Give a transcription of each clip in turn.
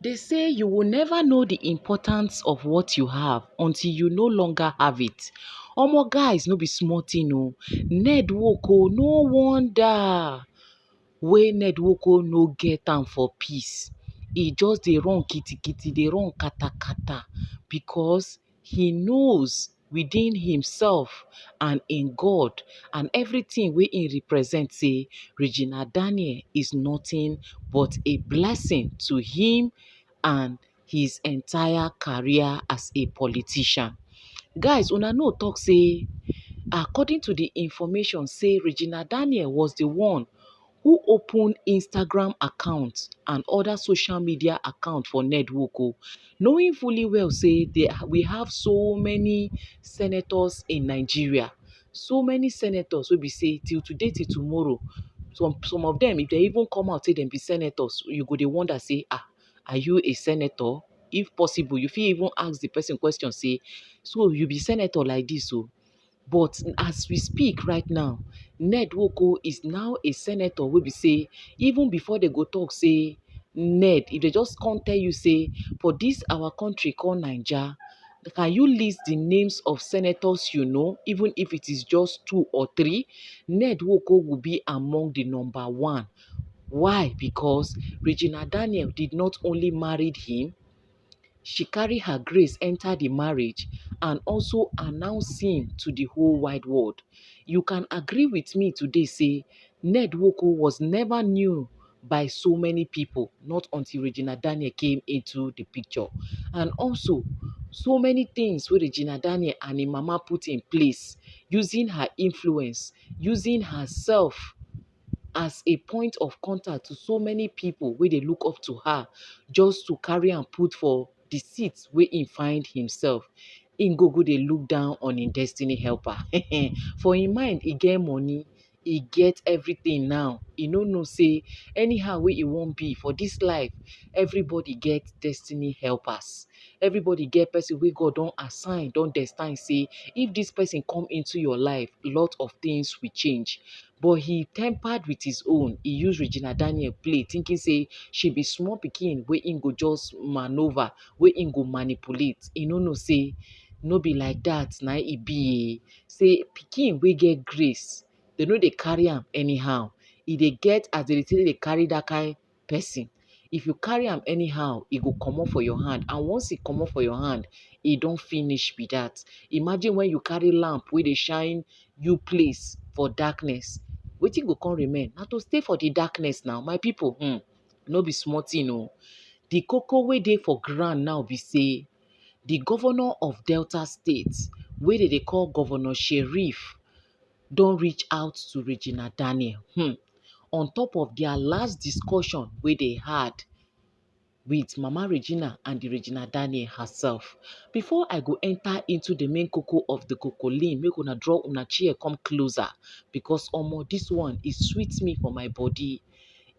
They say you will never know the importance of what you have until you no longer have it. Omo guys, no be small thing o. Ned Nwoko, no wonder wey Ned Nwoko no get am for peace. E just dey run kitikiti, dey run katakata because he knows within himself and in God and everything wey e represent say Regina Daniel is nothing but a blessing to him and his entire career as a politician. Guys, una know talk say according to the information say Regina Daniel was the one who opened Instagram accounts and other social media accounts for Ned Nwoko, knowing fully well say we have so many senators in Nigeria, so many senators wey be say till today till tomorrow, some of them if they even come out say dem be senators, you go dey wonder say are you a senator? If possible, you fit even ask the person question say, so you be senator like this o? But as we speak right now, Ned Nwoko is now a senator wey be say even before they go talk say Ned, if they just come tell you say for this our country called Naija, can you list the names of senators you know, even if it is just 2 or 3, Ned Nwoko will be among the number 1. Why? Because Regina Daniel did not only marry him, she carried her grace enter the marriage and also announce him to the whole wide world. You can agree with me today say Ned Nwoko was never known by so many people, not until Regina Daniel came into the picture. And also, so many things wey Regina Daniel and im mama put in place, using her influence, using herself as a point of contact to so many people wey dey look up to her just to carry am put for the seat wey im find himself. Im go dey look down on im destiny helper. For im mind, e get money, e get everything now. E no know say anyhow wey e wan be for this life, everybody get destiny helpers. Everybody get person wey God don assign, don destine say if this person come into your life, lot of things will change. But he tempered with his own. He used Regina Daniel play, thinking say she be small pikin wey im go just maneuver, wey im go manipulate. E no know say no be like that na e be. Say pikin wey get grace, they no dey carry am anyhow. E dey get as they dey carry that kind person. If you carry am anyhow, e go comot for your hand, and once e comot for your hand, e don finish be that. Imagine when you carry lamp wey dey shine you place for darkness, wetin go come remain? Na to stay for the darkness now. My people, no be small thing o. The koko wey dey for ground now be say the governor of Delta State, wey they dey call Governor Sheriff, don reach out to Regina Daniel on top of their last discussion wey they had with Mama Regina and the Regina Daniel herself. Before I go enter into the main cocoa of the cocoline, make una draw una chair come closer, because omo, this one is sweet me for my body.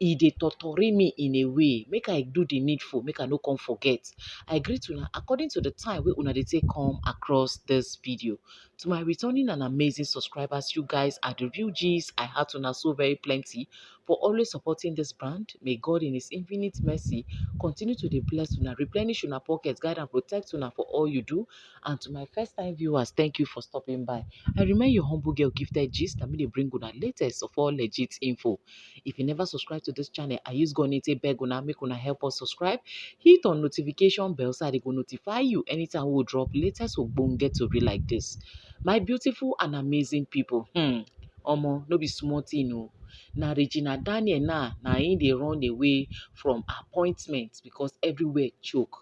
E dey totori me in a way. Make I do the needful, make I no come forget. I greet una according to the time wey una dey take come across this video. To my returning and amazing subscribers, you guys are the real G's. I heart una so very plenty for always supporting this brand. May God in his infinite mercy continue to dey bless una, replenish una pockets, guide and protect una for all you do. And to my first time viewers, thank you for stopping by. I remain your humble girl, Gifted Gist. I'm going to bring una latest of all legit info. If you never subscribe to this channel, I use Gonite beg una, make una help us subscribe. Hit on notification bell so they go notify you anytime we drop latest ogbonge tori like this. My beautiful and amazing people, omo, no be small thing o. Na Regina Daniel na im dey run away from appointments because everywhere choke.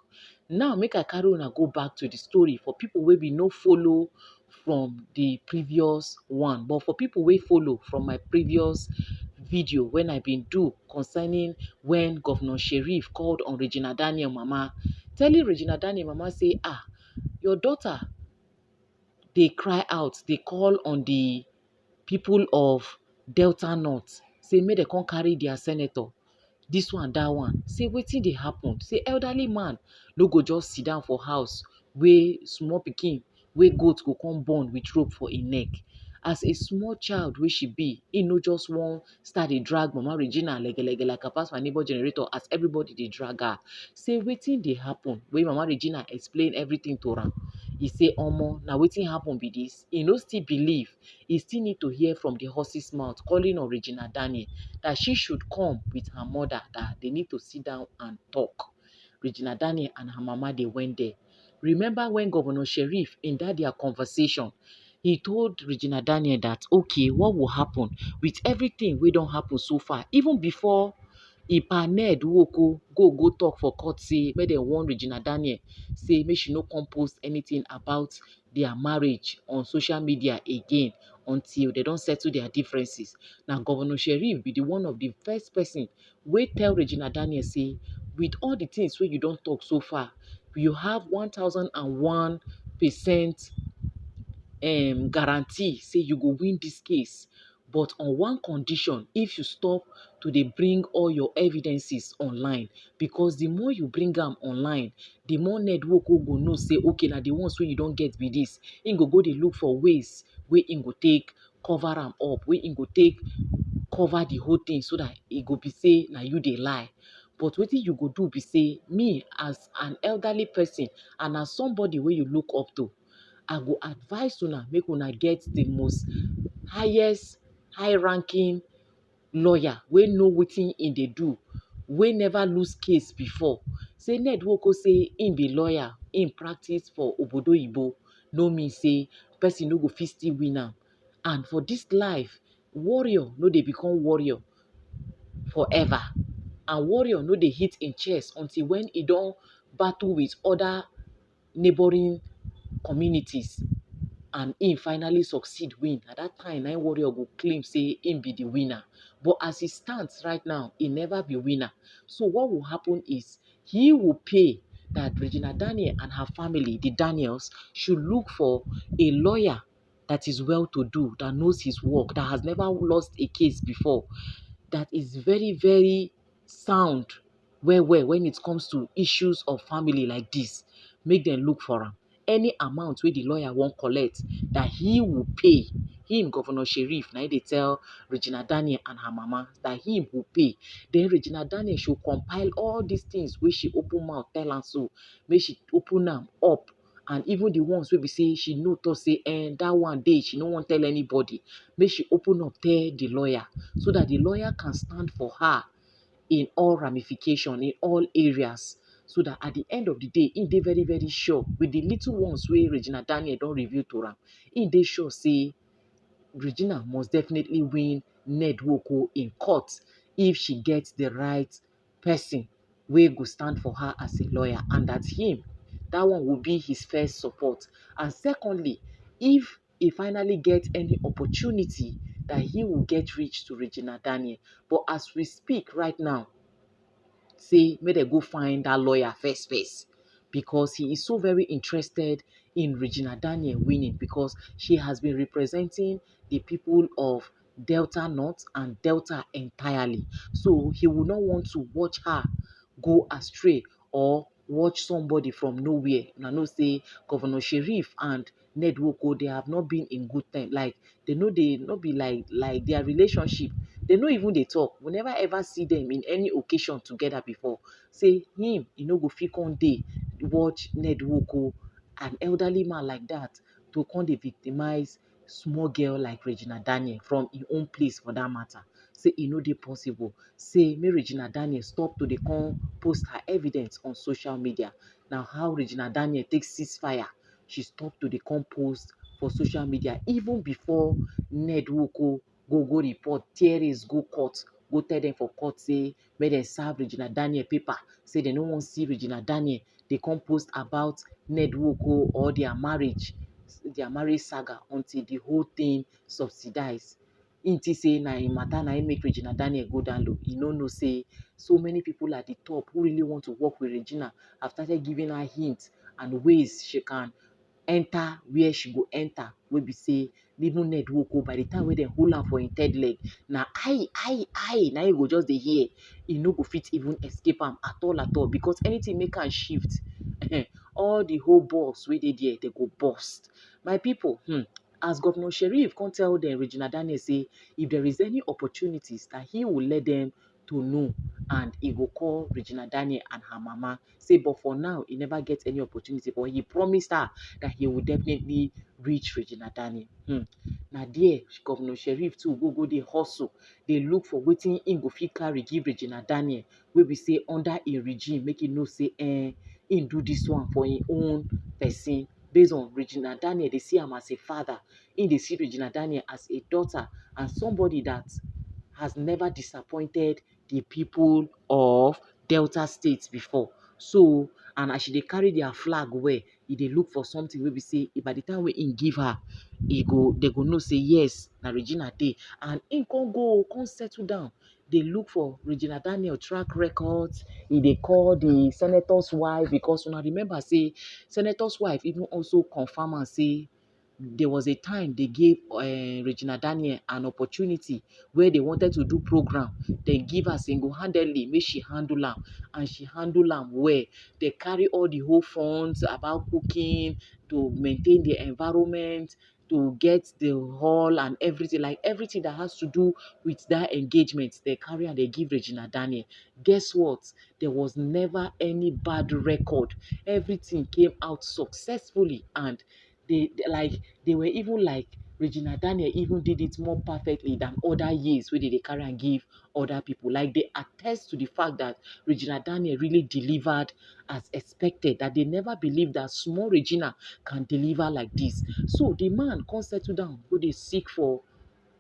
Now make I carry una go back to the story for people wey be no follow from the previous one, but for people wey follow from my previous video when I been do concerning when Governor Sheriff called on Regina Daniel mama, telling Regina Daniel mama say, your daughter, they cry out, they call on the people of Delta North, say make they come carry their senator, this one, that one. Say wetin dey happen? Say elderly man no go just sit down for house wey small pikin, wey goat go come born with rope for im neck. as a small child wey she be, e no just wan start dey drag mama Regina legelege like her pass my neighbor generator as everybody dey drag her. Say wetin dey happen wey mama Regina explain everything to am. E say omo na wetin happen be dis. E no still believe. E still need to hear from the horse's mouth calling on Regina Daniel that she should come with her mother, that they need to sit down and talk. Regina Daniel and her mama, they went there. Remember when Governor Sheriff, in that their conversation, he told Regina Daniel that, okay, what will happen with everything we don't happen so far, even before Ipa Ned Nwoko go talk for court, say, make dem warn Regina Daniel, say, make she no come post anything about their marriage on social media again until they don't settle their differences. Now, Governor Sheriff be the one of the first person wey tell Regina Daniel, say, with all the things wey you don't talk so far, you have 1001% guarantee say you go win this case, but on one condition, if you stop to dey bring all your evidences online, because the more you bring am online, the more Ned Nwoko go know say, okay, na the ones wey you don get be this. Im go dey look for ways wey im go take cover am up, wey im go take cover the whole thing, so that e go be say na you dey lie. But wetin you go do be say, me as an elderly person and as somebody wey you look up to, I go advise una make una get the most highest high-ranking lawyer wey know wetin im dey do, wey never lose case before. Say Ned Nwoko say im be lawyer, im practice for obodo oyibo, no mean say person no go fit still win am. And for this life, warrior no dey become warrior forever. And warrior no dey hit im chest until when e don battle with other neighboring communities and im finally succeed win. At that time, na warrior go claim say im be the winner. But as e stands right now, he never be winner. So what will happen is he will pay that Regina Daniel and her family, the Daniels, should look for a lawyer that is well-to-do, that knows his work, that has never lost a case before, that is very, very sound when it comes to issues of family like this. Make them look for am. Any amount wey the lawyer won't collect, that he will pay. Him, Governor Sheriff, now they tell Regina Daniel and her mama that he will pay. Then Regina Daniel should compile all these things where she open mouth tell am so. Make she open them up. And even the ones where we say she know to say, that one day she no want tell anybody. Make she open up tell the lawyer, so that the lawyer can stand for her in all ramification, in all areas, so that at the end of the day, im dey very, very sure with the little ones wey Regina Daniel don reveal to am, im dey sure say Regina must definitely win Ned Nwoko in court if she gets the right person wey go stand for her as a lawyer, and that him, that one will be his first support. And secondly, if he finally gets any opportunity, that he will get rich to Regina Daniel. But as we speak right now, say make dem go find that lawyer first, because he is so very interested in Regina Daniel winning, because she has been representing the people of Delta North and Delta entirely. So he will not want to watch her go astray or watch somebody from nowhere. Una know say Governor Sheriff and Ned Nwoko, they have not been in good time. Like they know they not be like their relationship. They no even they talk. We never ever see them in any occasion together before. Say him, go fit one day watch Ned Nwoko, an elderly man like that, to come dey victimize small girl like Regina Daniel from his own place for that matter. Say e no dey possible. Say make Regina Daniel stop to dey come post her evidence on social media. Now how Regina Daniel takes ceasefire, she stopped to dey come post for social media even before Ned Nwoko go report, theories go court, go tell them for court say make dem serve Regina Daniel paper, say they no wan see Regina Daniel dey come post about Ned Nwoko or their marriage saga until the whole thing subsidize. Im think say na im matter na im make Regina Daniel go down low. E no know say so many people at the top who really want to work with Regina have started giving her hints and ways she can enter where she go enter, wey be say even Ned Nwoko, by the time wey dem hold am for im third leg, na I na im go just dey hear. E no go fit even escape am at all, because anything make am shift, all the whole balls wey dey there, they go burst. My people, As Governor Sheriff come tell dem Regina Daniel say if there is any opportunities that he will let them to know, and he go call Regina Daniel and her mama. Say but for now he never get any opportunity, but he promised her that he will definitely reach Regina Daniel. Na there Governor Sheriff too go dey hustle, dey look for wetin im go fit carry give Regina Daniel, wey be say under im regime make e know say im do dis one for im own person. Based on Regina Daniel dey see am as a father, im dey see Regina Daniel as a daughter and somebody that has never disappointed the people of Delta State before. So, and as she dey carry their flag well, e dey look for something wey be say by the time wey im give her, they go know say yes, na Regina dey. And im come settle down, dey look for Regina Daniel track records. E dey call the senator's wife, because una remember say senator's wife even also confirm am say there was a time they gave Regina Daniel an opportunity where they wanted to do program. They give her single-handedly, make she handle am, and she handle am well. They carry all the whole funds about cooking, to maintain the environment, to get the hall and everything, like everything that has to do with that engagement. They carry and they give Regina Daniel. Guess what? There was never any bad record. Everything came out successfully, and they were even like Regina Daniel even did it more perfectly than other years where they carry and give other people. Like they attest to the fact that Regina Daniel really delivered as expected, that they never believed that small Regina can deliver like this. So the man come settle down, go they seek for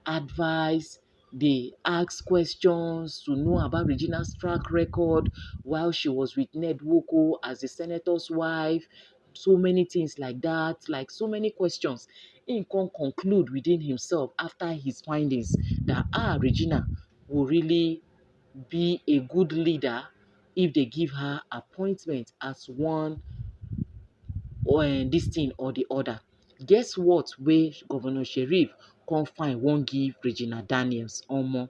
advice, they ask questions to know about Regina's track record while she was with Ned Nwoko as the senator's wife, so many things like that, like so many questions. He can conclude within himself after his findings that Regina will really be a good leader if they give her appointment as one or this thing or the other. Guess what? Where Governor Sheriff come find won't give Regina Daniels omo.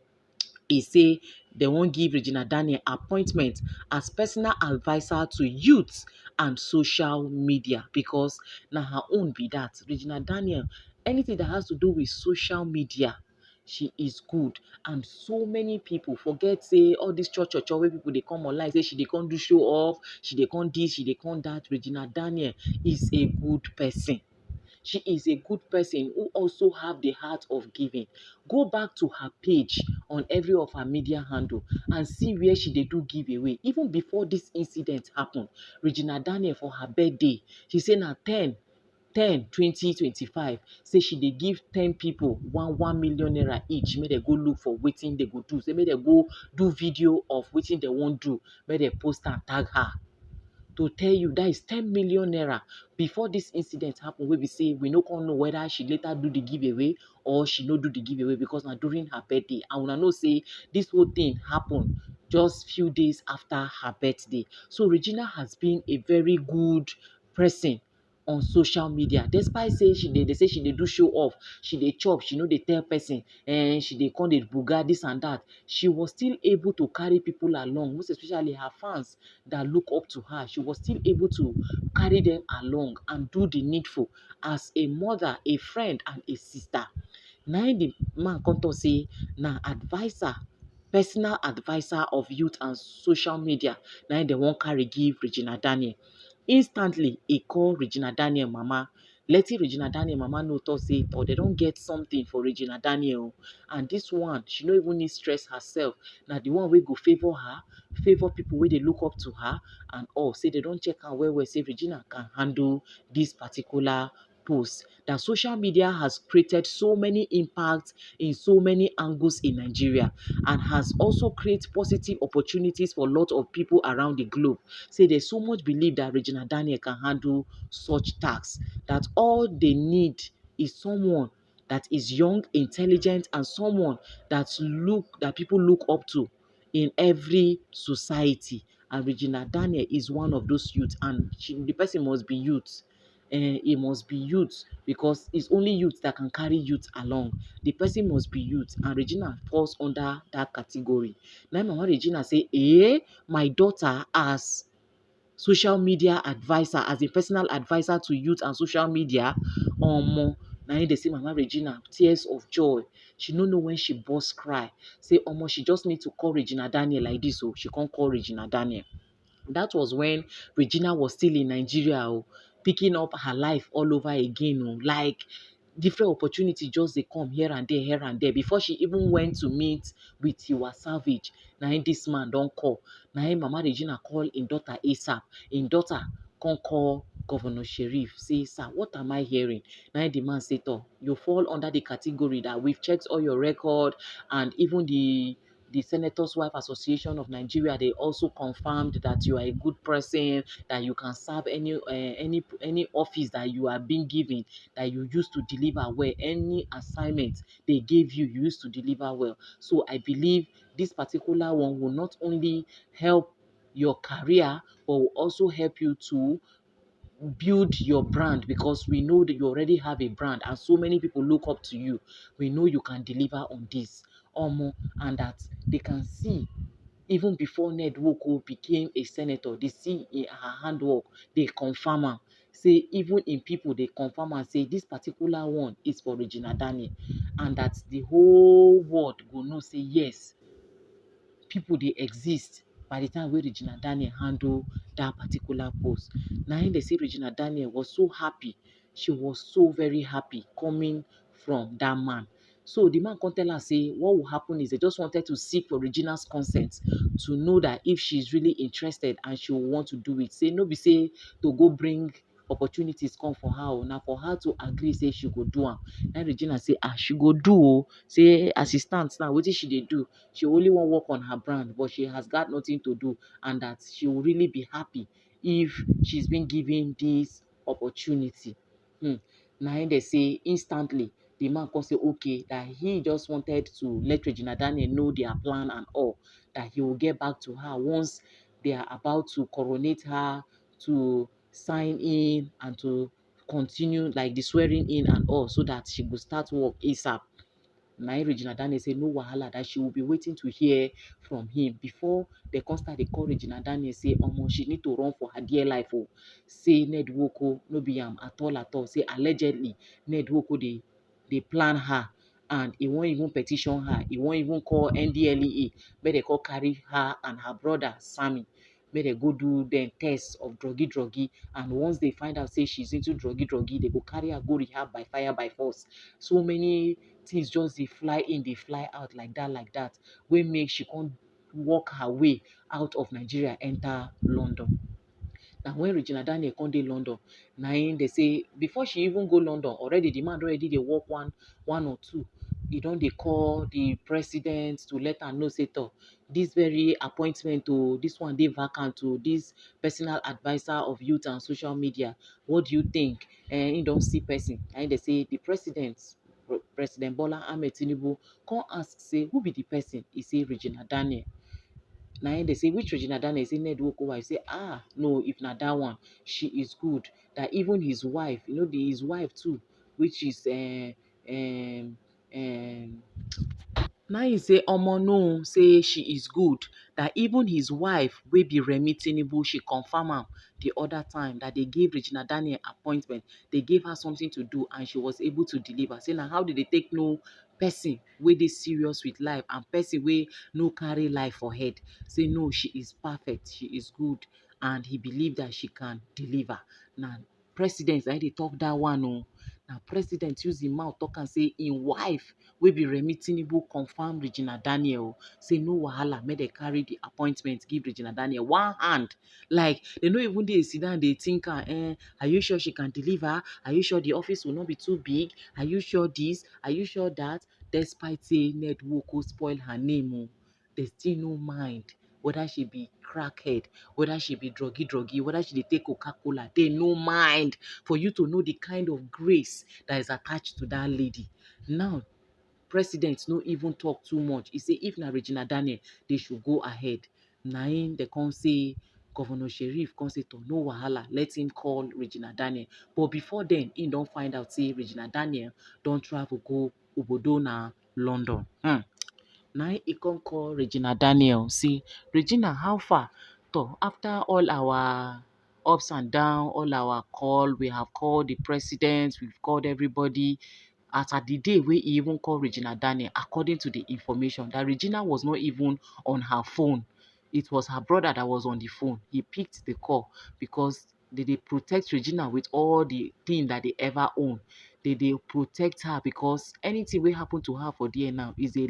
He say they won't give Regina Daniel appointment as personal advisor to youth and social media, because now her own be that. Regina Daniel, anything that has to do with social media, she is good. And so many people forget say all this church where people they come online say she they can't do show off, she they can't this, she they can't that. Regina Daniel is a good person. She is a good person who also have the heart of giving. Go back to her page on every of her media handle and see where she did do giveaway. Even before this incident happened, Regina Daniel for her birthday, she said na 10/10/2025, say she dey give 10 people 1 million naira each, make they go look for wetin they go do, say make they go do video of wetin they won't do, make they post and tag her. To tell you that is 10 million naira. Before this incident happened, we be say we no can know whether she later do the giveaway or she no do the giveaway, because now during her birthday, and we know say this whole thing happened just few days after her birthday. So Regina has been a very good person on social media, despite say they say she dey do show off, she dey chop, she know they tell person, and she dey come dey buga this and that. She was still able to carry people along, most especially her fans that look up to her. She was still able to carry them along and do the needful as a mother, a friend, and a sister. Now the man come to say na advisor, personal advisor of youth and social media. Now they won't carry give Regina Daniel. Instantly, he called Regina Daniel mama, letting Regina Daniel mama know to say, or they don't get something for Regina Daniel. And this one, she no even need stress herself. Now the one will go favor her, favor people where they look up to her, and all say they don't check her where say Regina can handle this particular post. That social media has created so many impacts in so many angles in Nigeria, and has also created positive opportunities for a lot of people around the globe. Say there's so much belief that Regina Daniel can handle such tasks, that all they need is someone that is young, intelligent, and someone that people look up to in every society. And Regina Daniel is one of those youth, and the person must be youth. It must be youth, because it's only youth that can carry youth along. The person must be youth, and Regina falls under that category. Now, Mama Regina say, my daughter as social media advisor, as a personal advisor to youth and social media, Na im dey say Mama Regina tears of joy. She no know when she burst cry. Say omo she just need to call Regina Daniel like dis oo. She come call Regina Daniel. That was when Regina was still in Nigeria oh, picking up her life all over again oh. Like different opportunity just dey come here and there. Before she even went to meet with Tiwa Savage, na im dis man don call. Na im Mama Regina call im daughter ASAP. Im daughter come call Governor Sheriff say, sir, what am I hearing? Na im the man say, toh, you fall under the category that we've checked all your record, and even the Senators Wife Association of Nigeria, they also confirmed that you are a good person, that you can serve any office that you are being given, that you used to deliver well. Any assignment they gave you, you used to deliver well. So I believe this particular one will not only help your career, but will also help you to build your brand, because we know that you already have a brand and so many people look up to you. We know you can deliver on this, and that they can see even before Ned Nwoko became a senator, they see in her handwork, they confirm am. Say even in people, they confirm and say this particular one is for Regina Daniel, and that the whole world go know say yes, people dey exist by the time wey Regina Daniel handle that particular post. Na im dey say Regina Daniel was so happy. She was so very happy coming from that man. So the man come tell her say what will happen is they just wanted to seek for Regina's consent to know that if she's really interested and she will want to do it. Say no be say to go bring opportunities come for her oo, na for her to agree say she go do am. Na Regina say she go do oo. Say as e stand now, wetin she dey do? She only wan work on her brand, but she has got nothing to do, and that she will really be happy if she's been given this opportunity. Na im dey say instantly the man come say okay, that he just wanted to let Regina Daniel know their plan and all, that he will get back to her once they are about to coronate her, to sign in and to continue like the swearing in and all, so that she will start work ASAP. Na im Regina Daniel say no wahala, that she will be waiting to hear from him. Before they come start dey call Regina Daniel say omo she need to run for her dear life oh. Say Ned Nwoko no be am at all at all. Say allegedly Ned Nwoko dey plan her, and he wan even petition her. He wan even call NDLEA make they come carry her and her brother Sammy, make they go do dem test of druggy, and once they find out say she's into druggy, they go carry her go rehab by fire by force. So many things just dey fly in, dey fly out like that, wey make she come work her way out of Nigeria enter London. Na when Regina Daniel come dey London, na im dey say before she even go London, already the man already dey work one or two. He don dey call the president to let am know say toh, this very appointment oh, this one dey vacant oh, this personal adviser of youth and social media, what do you think? He don see person. Na im dey say the President Bola Ahmed Tinubu come ask say who be the person? He say Regina Daniel. Na im dey say which Regina Daniel? Say Ned Nwoko wife. Say no, if na that one, she is good. That even his wife, his wife too, which is na im say omo no, say she is good. That even his wife wey be Remi Tinubu, she confirm am the other time that they gave Regina Daniel appointment. They gave her something to do and she was able to deliver. Say na how did they take know person wey dey serious with life and person wey no carry life for head? Say no, she is perfect, she is good, and he believe that she can deliver. Na president na im dey talk that one oh. Na president use im mouth talk am say im wife wey be Remi Tinubu confirm Regina Daniel. Say no wahala, make dem carry the appointment give Regina Daniel. One hand, like they no even dey sit down dey think are you sure she can deliver? Are you sure the office will not be too big? Are you sure this? Are you sure that? Despite say Ned Nwoko spoil her name oh, they still no mind whether she be crackhead, whether she be druggy, whether she dey take Coca-Cola. They no mind for you to know the kind of grace that is attached to that lady. Now, president no even talk too much. He say if na Regina Daniel, they should go ahead. Na im they come say Governor Sheriff come say to no wahala, let him call Regina Daniel. But before then, he don't find out say Regina Daniel don't travel go obodo na London. Na he come call Regina Daniel, say Regina, how far? So after all our ups and downs, all our call, we have called the president, we've called everybody. as at the day wey e even call Regina Daniel, according to the information, that Regina was not even on her phone. It was her brother that was on the phone. He picked the call because they protect Regina with all the thing that they ever own. They protect her because anything will happen to her for there now is a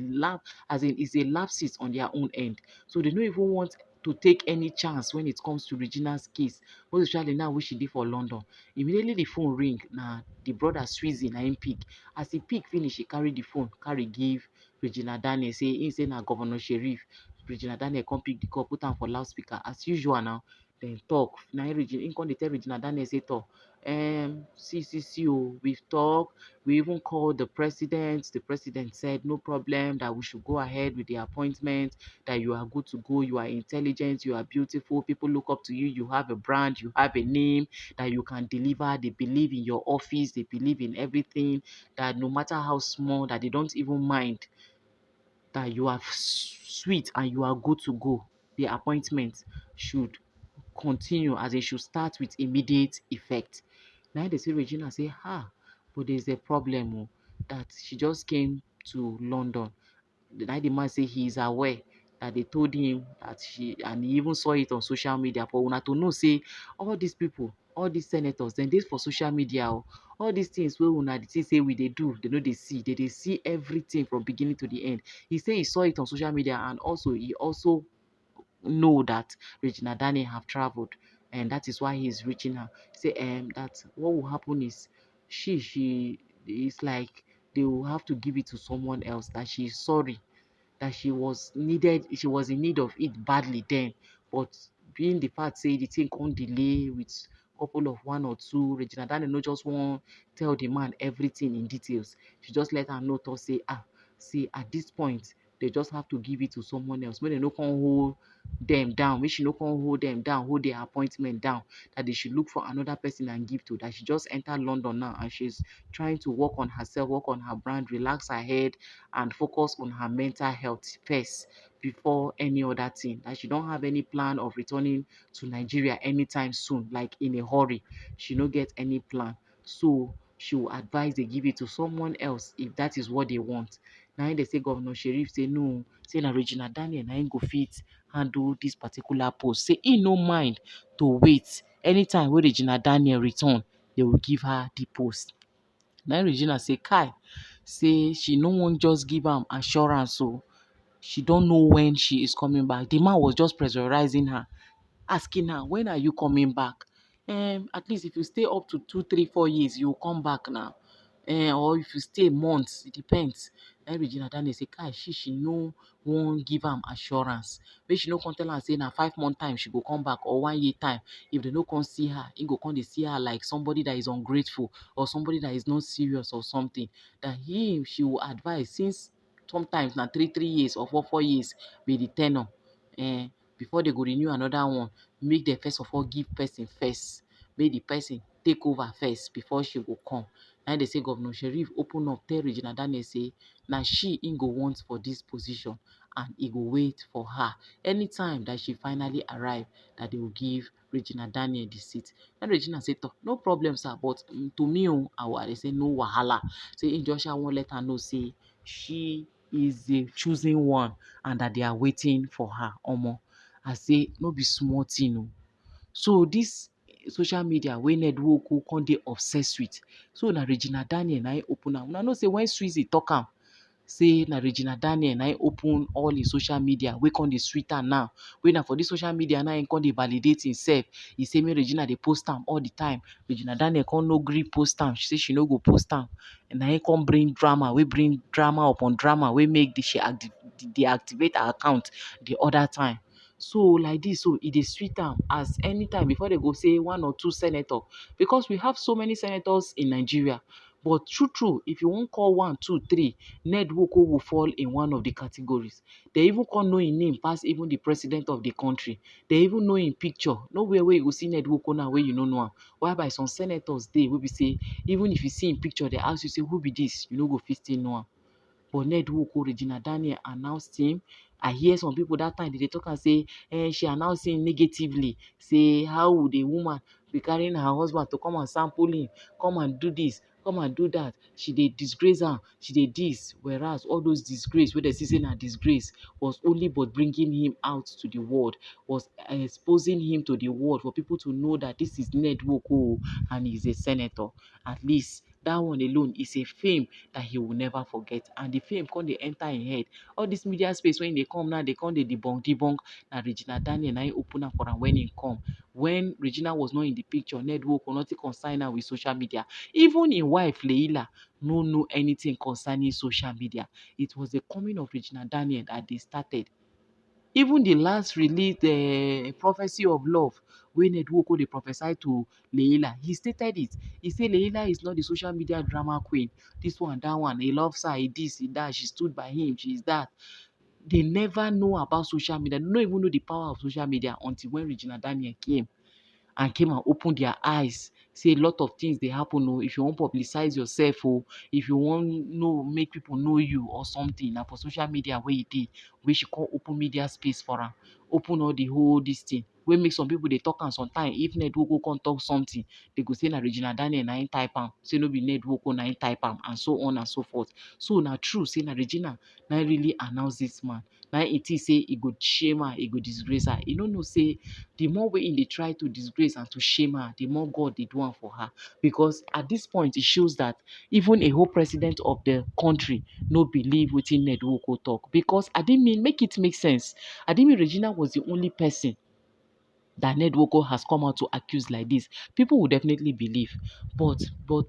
is a lapses on their own end. So they don't even want to take any chance when it comes to Regina's case, most especially now wey she dey for London. Immediately the phone ring, na the brother Swizzy na him pick. As he pick finish, he carry the phone, carry give Regina Daniel, say him say na Governor Sheriff. Regina Daniel come pick the call, put am for loudspeaker. As usual now, dem talk. Na him come dey tell Regina Daniel say talk. See, we've talked. We even called the president. The president said no problem, that we should go ahead with the appointment, that you are good to go, you are intelligent, you are beautiful, people look up to you, you have a brand, you have a name, that you can deliver. They believe in your office, they believe in everything, that no matter how small, that they don't even mind, that you are sweet and you are good to go. The appointment should continue, as it should start with immediate effect. Now they say Regina say, but there's a problem, that she just came to London. The man say he is aware that they told him that and he even saw it on social media. For una to know, say all these people, all these senators, then this for social media, all these things wey una dey say we dey do, they know they see, they see everything from beginning to the end. He say he saw it on social media, and also he also know that Regina Daniel have traveled, and that is why he is reaching her. Say that what will happen is she is like they will have to give it to someone else, that she is sorry, that she was in need of it badly then, but being the fact say the thing come delay with couple of one or two, Regina Daniel no just wan tell the man everything in details. She just let her know, to say see, at this point they just have to give it to someone else, make dem no come hold them down, make she no come hold them down, hold their appointment down, that they should look for another person and give to, that she just entered London now and she's trying to work on herself, work on her brand, relax her head, and focus on her mental health first before any other thing. That she don't have any plan of returning to Nigeria anytime soon, like in a hurry. She no get any plan. So she will advise they give it to someone else if that is what they want. Now they say Governor Sheriff say no, say na Regina Daniel na him go fit handle this particular post. Say he no mind to wait. Anytime when Regina Daniel return, they will give her the post. Now Regina say kai, say she no wan just give am assurance, so she don't know when she is coming back. The man was just pressurizing her, asking her, when are you coming back? At least if you stay up to 2, 3, 4 years, you will come back now. Or if you stay months, it depends. Then Regina Daniel say, kai, she no wan give am assurance. Make she no come tell am say na 5 month time she go come back, or 1 year time. If they no come see her, he go come dey see her like somebody that is ungrateful, or somebody that is not serious or something. That she will advise, since sometimes na 3 years or 4 years be the tenure. Before they go renew another one, make dem first of all give person first, make the person take over first before she go come. Now they say Governor Sheriff open up, tell Regina Daniel say na she im go want for this position, and he go wait for her. Anytime that she finally arrive, that they will give Regina Daniel the seat. Then Regina say, no problem, sir, but to me, they say no wahala. Say Joshua won't let her know, say she is the choosing one, and that they are waiting for her. Omo, I say no be small thing. So this social media wey Ned Nwoko come dey obsessed with, so na Regina Daniel na him open am. Una know say when Swizzy talk am, say na Regina Daniel na him open all his social media, wey come dey sweet am now. Wey na for this social media now him come dey validate himself. He say make Regina dey post am all the time. Regina Daniel come no gree post am. She say she no go post am. And na him come bring drama upon drama, wey make she deactivate her account the other time. So like this, so e dey sweet am, as anytime before they go say 1 or 2 senator, because we have so many senators in Nigeria. But true, if you wan call 1, 2, 3, Ned Nwoko will fall in one of the categories. They even come know him name pass even the president of the country. They even know him picture. Nowhere where you go see Ned Nwoko now where you no know am. Whereby some senators dey wey be say even if you see him picture, they ask you say who be this, you no go fit still know am. But Ned Nwoko, Regina Daniel announced him. I hear some people that time they talk and say, she announced him negatively. Say how would a woman be carrying her husband to come and sample him, come and do this, come and do that, she dey disgrace am, she dey dis. Whereas all those disgrace wey dem see say na disgrace was only but bringing him out to the world, was exposing him to the world for people to know that this is Ned Nwoko o, and he's a senator. At least that one alone is a fame that he will never forget, and the fame come dey enter him head. All this media space when they come now, they come dey debunk na Regina Daniel na him open am for am when he come. When Regina was not in the picture, Ned Nwoko nothing concern am with social media. Even him wife Leila no know anything concerning social media. It was the coming of Regina Daniel that they started. Even the last release, the prophecy of love, when Ned Nwoko dey prophesy to Leila, he stated it. He said Leila is not the social media drama queen. This one, that one, he loves her, he this, he that, she stood by him, she is that. They never know about social media. They don't even know the power of social media until when Regina Daniel came and open their eyes. Say a lot of things they happen. Oh, if you want to publicize yourself, oh, if you want know make people know you or something, now for social media where you did, we should call open media space for them. Open all the whole this thing. We make some people they talk and sometimes if Ned Nwoko can talk something, they go say na Regina Daniel na him type am, say no be Ned Nwoko na him type am, and so on and so forth. So na true, say na Regina na really announce this man. Now it is say he go shame her, he go disgrace her. You don't know say the more way in they try to disgrace and to shame her, the more God they do one for her. Because at this point, it shows that even a whole president of the country no believe within Ned Nwoko talk. Because I didn't mean make it make sense. I didn't mean Regina was the only person that Ned Nwoko has come out to accuse like this. People will definitely believe. But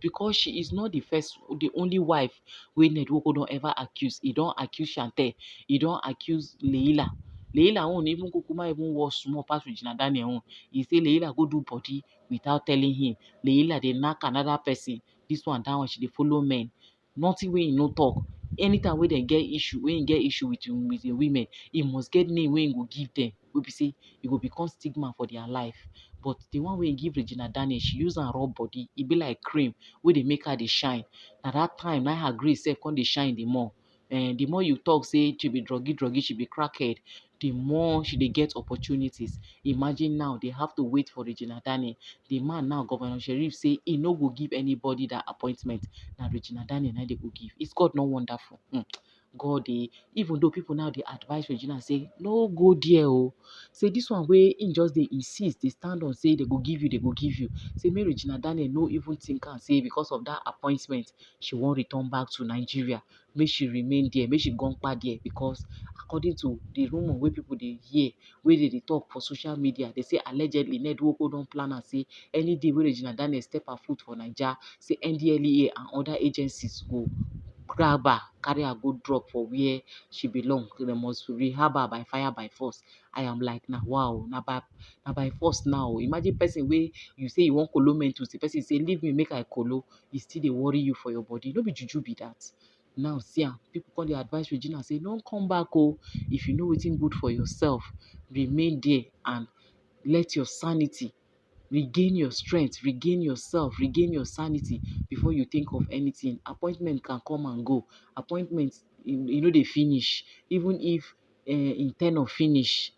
because she is not the only wife wey Ned Nwoko don't ever accuse. He don't accuse Shante. He don't accuse Leila. Leila own even Kukuma even was small past Regina Daniel own. He say Leila go do body without telling him. Leila they knock another person. This one, that one, she dey follow men. Nothing wey he no talk. Anytime wey they get issue, when he get issue with the women, he must get name wey he go give them. We be say it will become stigma for their life. But the one wey give Regina Daniel, she use her raw body. It be like cream where they make her dey shine. At that time, now her grace self come dey shine the more. And the more you talk, say she be druggy, she be crackhead, the more she dey get opportunities. Imagine now they have to wait for Regina Daniel. The man now, Governor Sheriff, say he no go give anybody that appointment. Now Regina Daniel now they go give. Is God not wonderful? God, even though people now they advise Regina say no go there, oh, say this one way in just they insist, they stand on say they go give you, they go give you. Say me Regina Daniel no even think and say because of that appointment she won't return back to Nigeria. May she remain there, may she gone back there because according to the rumor where people they hear, where they talk for social media, they say allegedly Ned Nwoko don't plan and say any day where Regina Daniel step her foot for Nigeria, say NDLEA and other agencies go grab her, carry her go drop for where she belong. They must rehab her by fire by force. I am like, now wow, now by force now. Imagine person where you say you want colo mental, the person say leave me make I colo, e still they worry you for your body. No be juju be that. Now see people call the advice Regina say don't come back oh. If you know what's good for yourself, remain there and let your sanity regain your strength, regain yourself, regain your sanity before you think of anything. Appointment can come and go. Appointments, they finish. Even if in 10 of finish,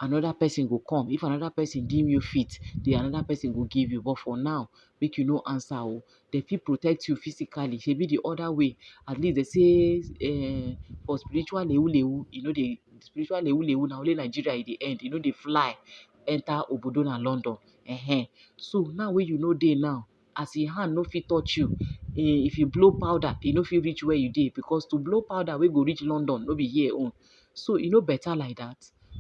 another person will come. If another person deem you fit, the another person will give you. But for now, make you no answer. Oh. They feel protect you physically. Maybe the other way. At least they say for spiritual lewu, the spiritual lewu now only Nigeria at the end. They fly enter Obodo na London. So now when you know dey now, as your hand no fit touch you, if you blow powder, e no fit reach where you dey because to blow powder wey go reach London no be here own. So better like that.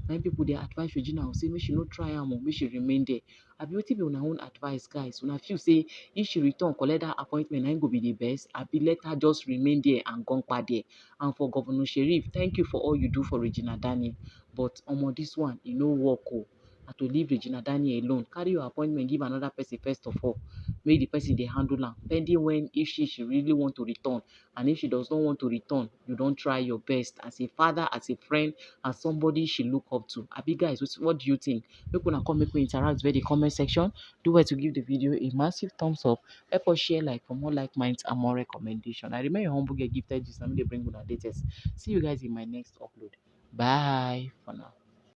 Na people dey advise Regina say make she no try am, make she remain there. Abi wetin be una own advice, guys? Una feel say if she return collect that appointment, na im go be the best. Abi let her just remain there and gonpa there. And for Governor Sheriff, thank you for all you do for Regina Daniel. But this one, e no work oh. And to leave Regina Daniel alone, carry your appointment, give another person first of all. Make the person they handle am. Pending when if she really want to return. And if she does not want to return, you don't try your best as a father, as a friend, as somebody she look up to. Abi guys, what do you think? Make una come make we interact with the comment section. Do well to give the video a massive thumbs up. Help us share like for more like minds and more recommendation. I remain your humble get gifted. Just let me bring una latest. See you guys in my next upload. Bye for now.